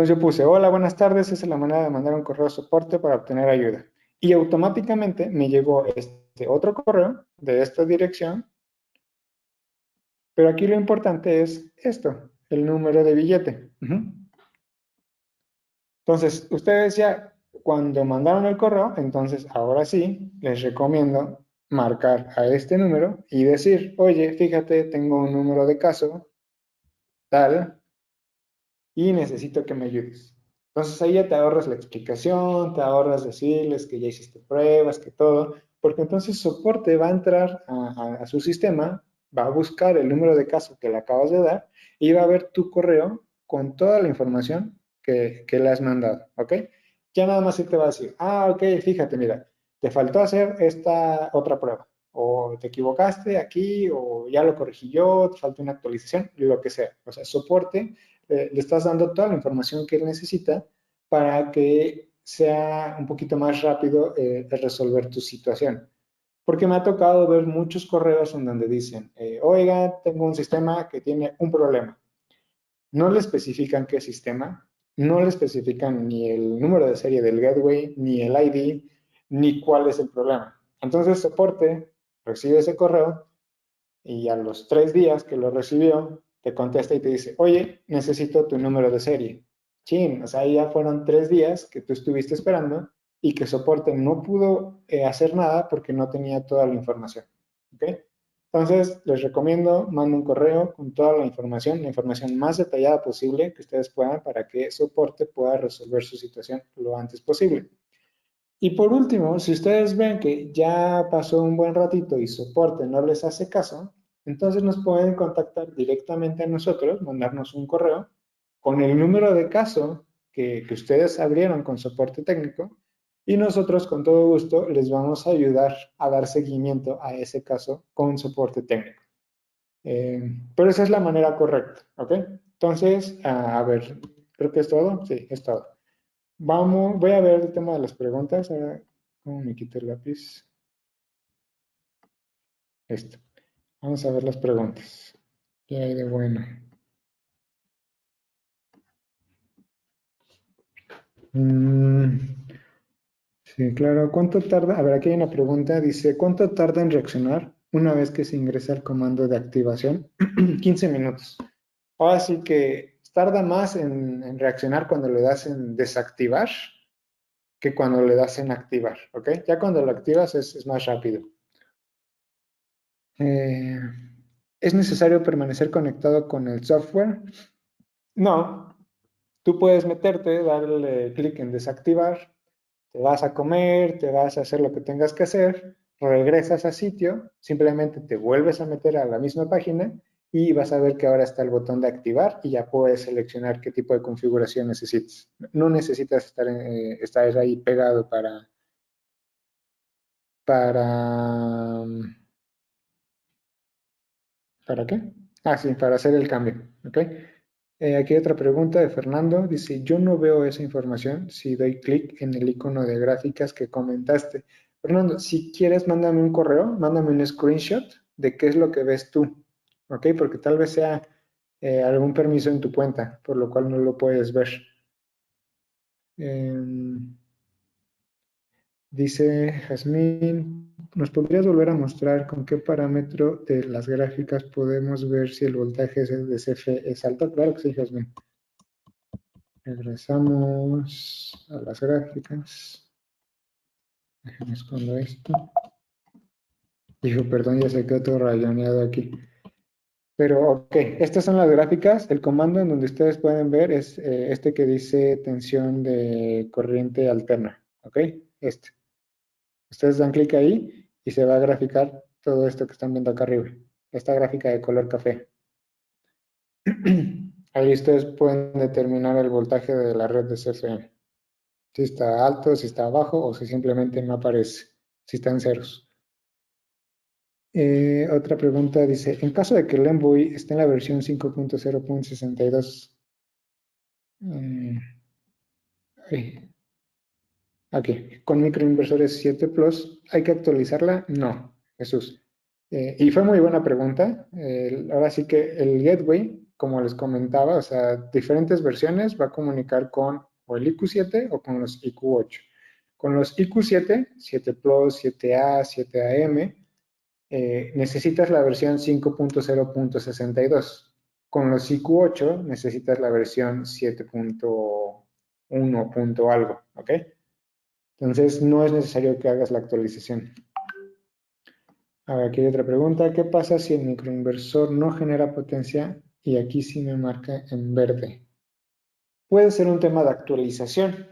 yo puse, hola, buenas tardes, esa es la manera de mandar un correo de soporte para obtener ayuda. Y automáticamente me llegó este otro correo de esta dirección, pero aquí lo importante es esto, el número de billete. Entonces, ustedes ya cuando mandaron el correo, entonces ahora sí les recomiendo marcar a este número y decir, oye, fíjate, tengo un número de caso tal y necesito que me ayudes. Entonces ahí ya te ahorras la explicación, te ahorras decirles que ya hiciste pruebas, que todo, porque entonces soporte va a entrar a su sistema, va a buscar el número de caso que le acabas de dar y va a ver tu correo con toda la información que le has mandado, ¿ok? Ya nada más él te va a decir, ah, ok, fíjate, mira, te faltó hacer esta otra prueba, o te equivocaste aquí, o ya lo corregí yo, te falta una actualización, lo que sea. O sea, soporte le estás dando toda la información que él necesita para que sea un poquito más rápido resolver tu situación. Porque me ha tocado ver muchos correos en donde dicen, oiga, tengo un sistema que tiene un problema. no le especifican qué sistema, no le especifican ni el número de serie del gateway, ni el ID, ni cuál es el problema. Entonces, soporte recibe ese correo y a los 3 días que lo recibió, te contesta y te dice, oye, necesito tu número de serie. Chin, o sea, ya fueron 3 días que tú estuviste esperando y que soporte no pudo hacer nada porque no tenía toda la información. ¿Ok? Entonces, les recomiendo, manden un correo con toda la información más detallada posible que ustedes puedan para que soporte pueda resolver su situación lo antes posible. Y por último, si ustedes ven que ya pasó un buen ratito y soporte no les hace caso, entonces nos pueden contactar directamente a nosotros, mandarnos un correo con el número de caso que ustedes abrieron con soporte técnico y nosotros con todo gusto les vamos a ayudar a dar seguimiento a ese caso con soporte técnico. Pero esa es la manera correcta, ¿ok? Entonces, a ver, creo que es todo. Sí, es todo. Vamos, voy a ver el tema de las preguntas. Ahora, ¿cómo me quito el lápiz? Esto. Vamos a ver las preguntas. ¿Qué hay de bueno? Mm, sí, claro. ¿Cuánto tarda? A ver, aquí hay una pregunta. Dice, ¿cuánto tarda en reaccionar una vez que se ingresa el comando de activación? 15 minutos. Ahora sí que tarda más en reaccionar cuando le das en desactivar que cuando le das en activar, ¿ok? Ya cuando lo activas es más rápido. Eh, ¿Es necesario permanecer conectado con el software? No, tú puedes meterte, darle clic en desactivar, te vas a comer, te vas a hacer lo que tengas que hacer, regresas a sitio, simplemente te vuelves a meter a la misma página y vas a ver que ahora está el botón de activar y ya puedes seleccionar qué tipo de configuración necesitas. No necesitas estar ahí pegado para, ¿para qué? Ah, sí, para hacer el cambio, ¿ok? Aquí hay otra pregunta de Fernando. Dice, yo no veo esa información si doy clic en el icono de gráficas que comentaste. Fernando, si quieres, mándame un correo, mándame un screenshot de qué es lo que ves tú, ¿ok? Porque tal vez sea algún permiso en tu cuenta, por lo cual no lo puedes ver. Dice Jazmín, ¿nos podrías volver a mostrar con qué parámetro de las gráficas podemos ver si el voltaje de CF es alto? Claro que sí, Jazmín. Regresamos a las gráficas. Déjenme escondo esto. Dijo, perdón, ya se quedó todo rayoneado aquí. Pero, ok, estas son las gráficas. El comando en donde ustedes pueden ver es este que dice tensión de corriente alterna. ¿Ok? Este. Ustedes dan clic ahí y se va a graficar todo esto que están viendo acá arriba. Esta gráfica de color café. Ahí ustedes pueden determinar el voltaje de la red de CFM. Si está alto, si está bajo o si simplemente no aparece, si está en ceros. Otra pregunta dice, en caso de que el Envoy esté en la versión 5.0.62, aquí, con microinversores 7 Plus, ¿hay que actualizarla? No, Jesús. Y fue muy buena pregunta. Ahora sí que el gateway, como les comentaba, o sea, diferentes versiones va a comunicar con o el IQ7 o con los IQ8. Con los IQ7, 7 Plus, 7A, 7AM, necesitas la versión 5.0.62. Con los IQ8 necesitas la versión 7.1 punto algo, ¿ok? Entonces no es necesario que hagas la actualización. A ver, aquí hay otra pregunta. ¿Qué pasa si el microinversor no genera potencia y aquí sí me marca en verde? Puede ser un tema de actualización.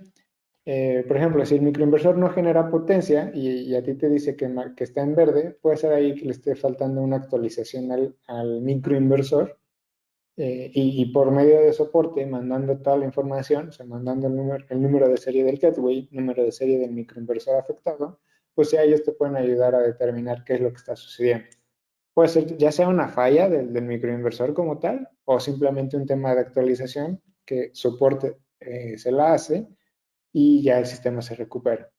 Por ejemplo, si el microinversor no genera potencia y a ti te dice que está en verde, puede ser ahí que le esté faltando una actualización al microinversor y por medio de soporte, mandando toda la información, o sea, mandando el número de serie del gateway, número de serie del microinversor afectado, pues ya ellos te pueden ayudar a determinar qué es lo que está sucediendo. Puede ser ya sea una falla del microinversor como tal, o simplemente un tema de actualización que soporte se la hace y ya el sistema se recupera.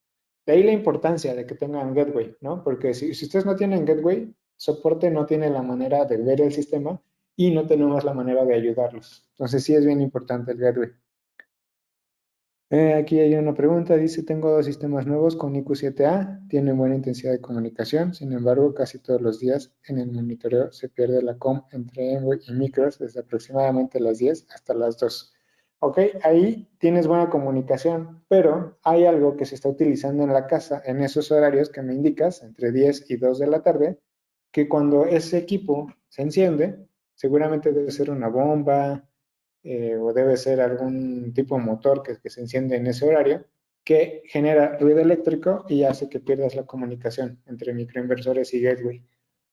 De ahí la importancia de que tengan gateway, ¿no? Porque si ustedes no tienen gateway, soporte no tiene la manera de ver el sistema y no tenemos la manera de ayudarlos. Entonces sí es bien importante el gateway. Aquí hay una pregunta, dice, tengo dos sistemas nuevos con IQ7A, tienen buena intensidad de comunicación, sin embargo, casi todos los días en el monitoreo se pierde la com entre Envoy y micros desde aproximadamente las 10 hasta las 2. Ok, ahí tienes buena comunicación, pero hay algo que se está utilizando en la casa en esos horarios que me indicas, entre 10 y 2 de la tarde, que cuando ese equipo se enciende, seguramente debe ser una bomba, o debe ser algún tipo de motor que se enciende en ese horario, que genera ruido eléctrico y hace que pierdas la comunicación entre microinversores y gateway.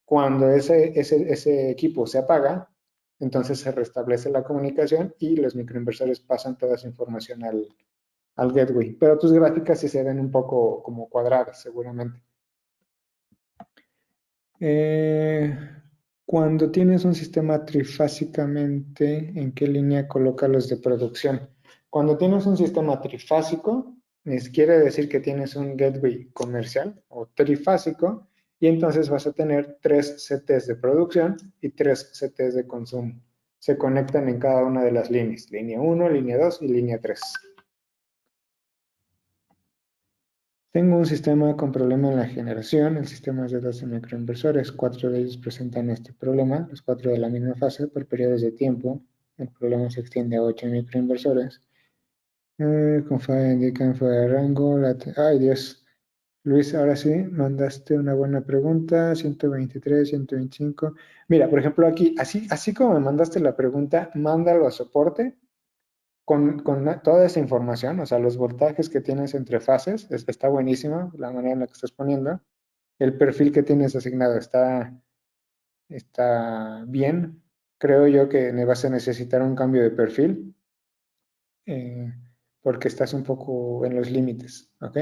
Cuando ese equipo se apaga, entonces se restablece la comunicación y los microinversores pasan toda su información al gateway. Pero tus gráficas sí se ven un poco como cuadradas, seguramente. Eh, Cuando tienes un sistema trifásicamente, ¿en qué línea coloca los de producción? Cuando tienes un sistema trifásico, quiere decir que tienes un gateway comercial o trifásico y entonces vas a tener 3 CTs de producción y 3 CTs de consumo. Se conectan en cada una de las líneas, línea 1, línea 2 y línea 3. Tengo un sistema con problema en la generación. El sistema es de 12 microinversores. 4 de ellos presentan este problema, los 4 de la misma fase por periodos de tiempo. El problema se extiende a 8 microinversores. Con falla indican fuera de rango. Ay, Dios. Luis, ahora sí, mandaste una buena pregunta. 123, 125. Mira, por ejemplo, aquí, así como me mandaste la pregunta, mándalo a soporte con toda esa información, o sea, los voltajes que tienes entre fases, está buenísima la manera en la que estás poniendo. El perfil que tienes asignado está bien. Creo yo que vas a necesitar un cambio de perfil eh, porque estás un poco en los límites, ¿ok?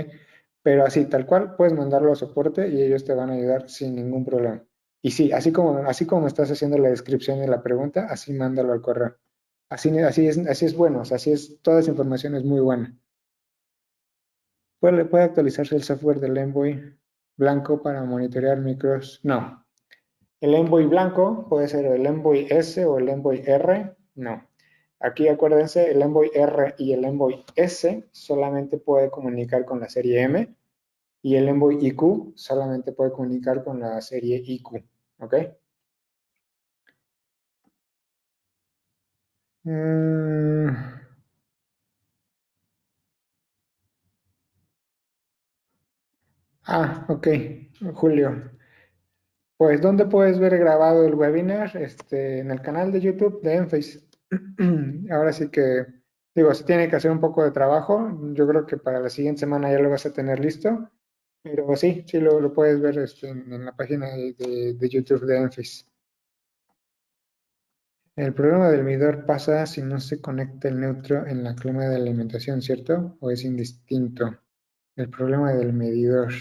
Pero así, tal cual, puedes mandarlo a soporte y ellos te van a ayudar sin ningún problema. Y sí, así como estás haciendo la descripción de la pregunta, así mándalo al correo. Así es bueno, o sea, toda esa información es muy buena. ¿Puede actualizarse el software del Envoy blanco para monitorear micros? No. El Envoy blanco puede ser el Envoy S o el Envoy R. No. Aquí acuérdense, el Envoy R y el Envoy S solamente puede comunicar con la serie M y el Envoy IQ solamente puede comunicar con la serie IQ. ¿Ok? Mm, ok. Julio. Pues, ¿dónde puedes ver grabado el webinar? En el canal de YouTube de Enphase. Ahora sí que, digo, se tiene que hacer un poco de trabajo. Yo creo que para la siguiente semana ya lo vas a tener listo. Pero sí, sí lo puedes ver en la página de YouTube de Enphase. El problema del medidor pasa si no se conecta el neutro en la clave de alimentación, ¿cierto? ¿O es indistinto? El problema del medidor.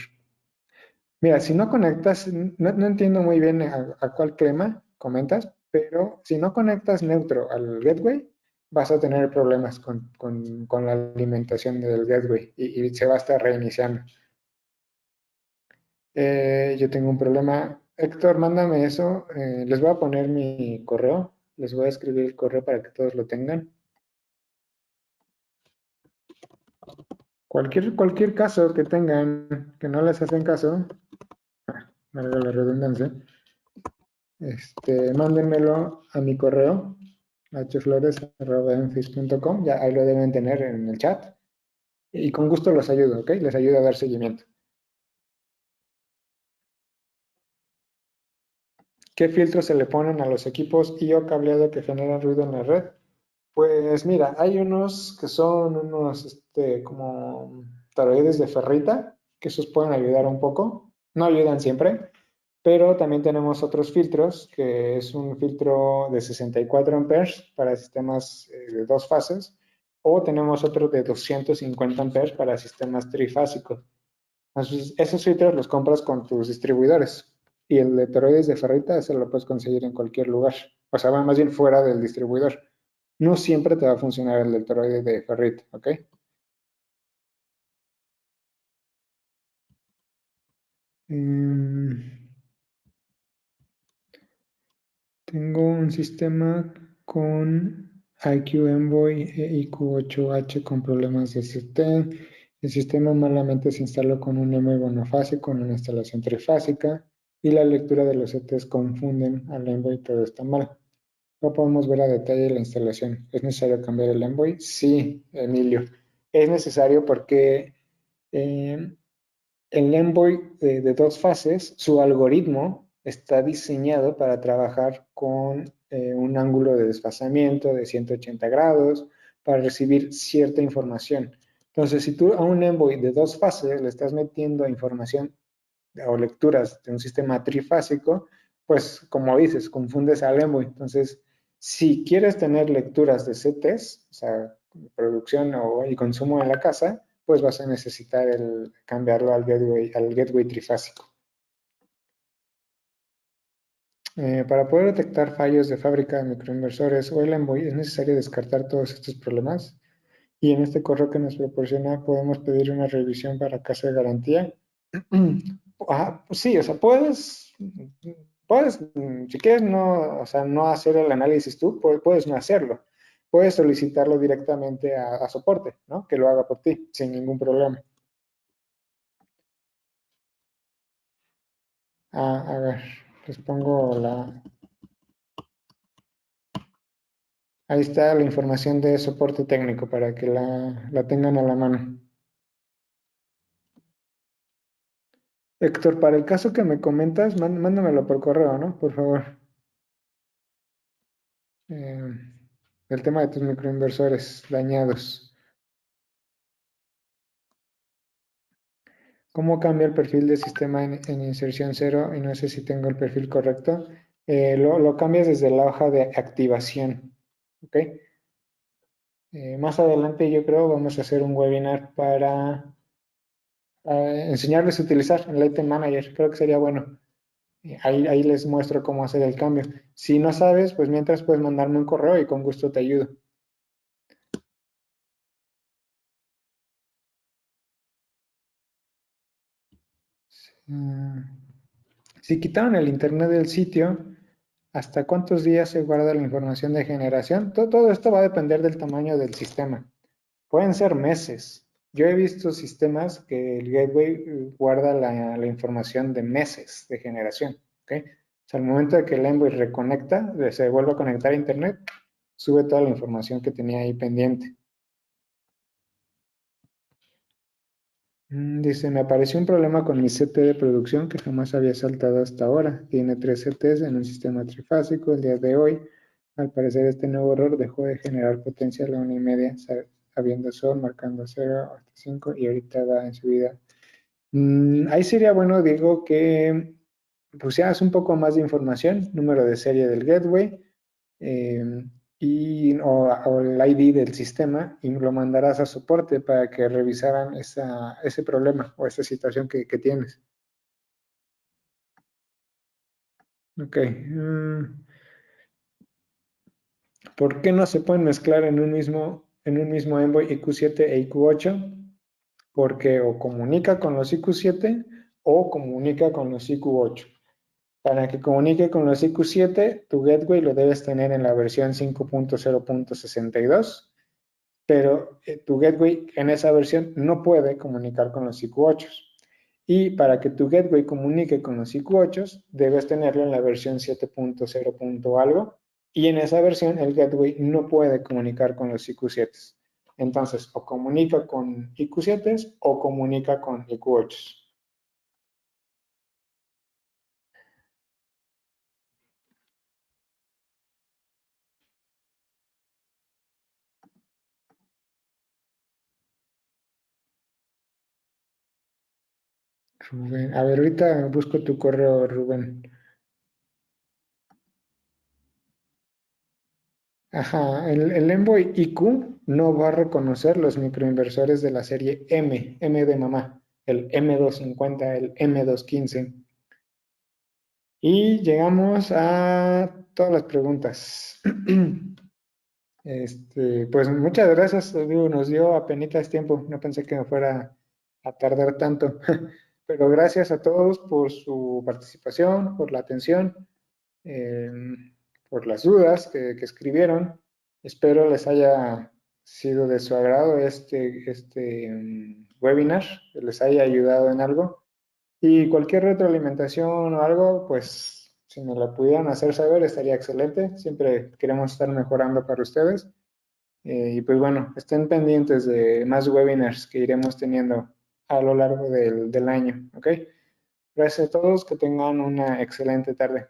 Mira, si no conectas, no entiendo muy bien a cuál crema comentas, pero si no conectas neutro al gateway, vas a tener problemas con la alimentación del gateway y se va a estar reiniciando. Yo tengo un problema. Héctor, mándame eso. Les voy a poner mi correo. Les voy a escribir el correo para que todos lo tengan. Cualquier caso que tengan que no les hacen caso, valga la redundancia, mándenmelo a mi correo, hflores@enfis.com, ya ahí lo deben tener en el chat, y con gusto los ayudo, ¿ok? Les ayudo a dar seguimiento. ¿Qué filtros se le ponen a los equipos IO cableado que generan ruido en la red? Pues mira, hay unos que son unos como toroides de ferrita, que esos pueden ayudar un poco, no ayudan siempre, pero también tenemos otros filtros, que es un filtro de 64 amperes para sistemas de dos fases, o tenemos otro de 250 amperes para sistemas trifásicos. Entonces, esos filtros los compras con tus distribuidores, y el de toroides de ferrita, ese lo puedes conseguir en cualquier lugar, o sea, va más bien fuera del distribuidor. No siempre te va a funcionar el del toroide de ferrita, ¿ok? Tengo un sistema con IQ Envoy e IQ8H con problemas de ST. El sistema malamente se instaló con un Envoy monofásico, con una instalación trifásica, y la lectura de los CTs confunden al Envoy, todo está mal. No podemos ver a detalle la instalación. ¿Es necesario cambiar el Envoy? Sí, Emilio. Es necesario porque eh, el Envoy de dos fases, su algoritmo está diseñado para trabajar con un ángulo de desfasamiento de 180 grados para recibir cierta información. Entonces, si tú a un Envoy de dos fases le estás metiendo información o lecturas de un sistema trifásico, pues como dices, confundes al Envoy. Entonces, si quieres tener lecturas de CTs, o sea, producción y consumo en la casa, pues vas a necesitar cambiarlo al gateway trifásico. Para poder detectar fallos de fábrica de microinversores o el Envoy, es necesario descartar todos estos problemas. Y en este correo que nos proporciona podemos pedir una revisión para casa de garantía. Pues sí, o sea, puedes, si quieres no, o sea, no hacer el análisis tú, puedes no hacerlo. Puedes solicitarlo directamente a soporte, ¿no? Que lo haga por ti, sin ningún problema. A ver, les pongo ahí está la información de soporte técnico para que la tengan a la mano. Héctor, para el caso que me comentas, mándamelo por correo, ¿no? Por favor. Eh, el tema de tus microinversores dañados. ¿Cómo cambia el perfil de sistema en inserción cero? Y no sé si tengo el perfil correcto. Lo cambias desde la hoja de activación. ¿Ok? Más adelante yo creo vamos a hacer un webinar para enseñarles a utilizar el Item Manager. Creo que sería bueno. Ahí les muestro cómo hacer el cambio. Si no sabes, pues mientras puedes mandarme un correo y con gusto te ayudo. Mm, Si quitaron el internet del sitio, ¿hasta cuántos días se guarda la información de generación? Todo esto va a depender del tamaño del sistema. Pueden ser meses. Yo he visto sistemas que el gateway guarda la información de meses de generación. ¿Okay? O sea, al momento de que el envoy reconecta, se vuelve a conectar a internet, sube toda la información que tenía ahí pendiente. Dice, me apareció un problema con mi CT de producción que jamás había saltado hasta ahora. Tiene 3 CTs en un sistema trifásico. El día de hoy, al parecer, este nuevo error dejó de generar potencia a la 1:30, habiendo sol, marcando 0 hasta 5 y ahorita va en subida. Ahí sería bueno, Diego, que pusieras un poco más de información, número de serie del gateway, eh, o el ID del sistema y lo mandarás a soporte para que revisaran ese problema o esa situación que tienes. Ok. ¿Por qué no se pueden mezclar en un mismo Envoy IQ7 e IQ8? Porque o comunica con los IQ7 o comunica con los IQ8. Para que comunique con los IQ7, tu gateway lo debes tener en la versión 5.0.62, pero tu gateway en esa versión no puede comunicar con los IQ8. Y para que tu gateway comunique con los IQ8, debes tenerlo en la versión 7.0. Algo, y en esa versión el gateway no puede comunicar con los IQ7. Entonces, o comunica con IQ7 o comunica con IQ8. Rubén, a ver, ahorita busco tu correo, Rubén. Ajá, el Envoy IQ no va a reconocer los microinversores de la serie M de mamá, el M250, el M215. Y llegamos a todas las preguntas. Pues muchas gracias, digo, nos dio apenitas tiempo, no pensé que me fuera a tardar tanto, pero gracias a todos por su participación, por la atención. Eh, por las dudas que escribieron. Espero les haya sido de su agrado este webinar, que les haya ayudado en algo. Y cualquier retroalimentación o algo, pues si me la pudieran hacer saber, estaría excelente. Siempre queremos estar mejorando para ustedes. Y pues bueno, estén pendientes de más webinars que iremos teniendo a lo largo del año. ¿Ok? Gracias a todos, que tengan una excelente tarde.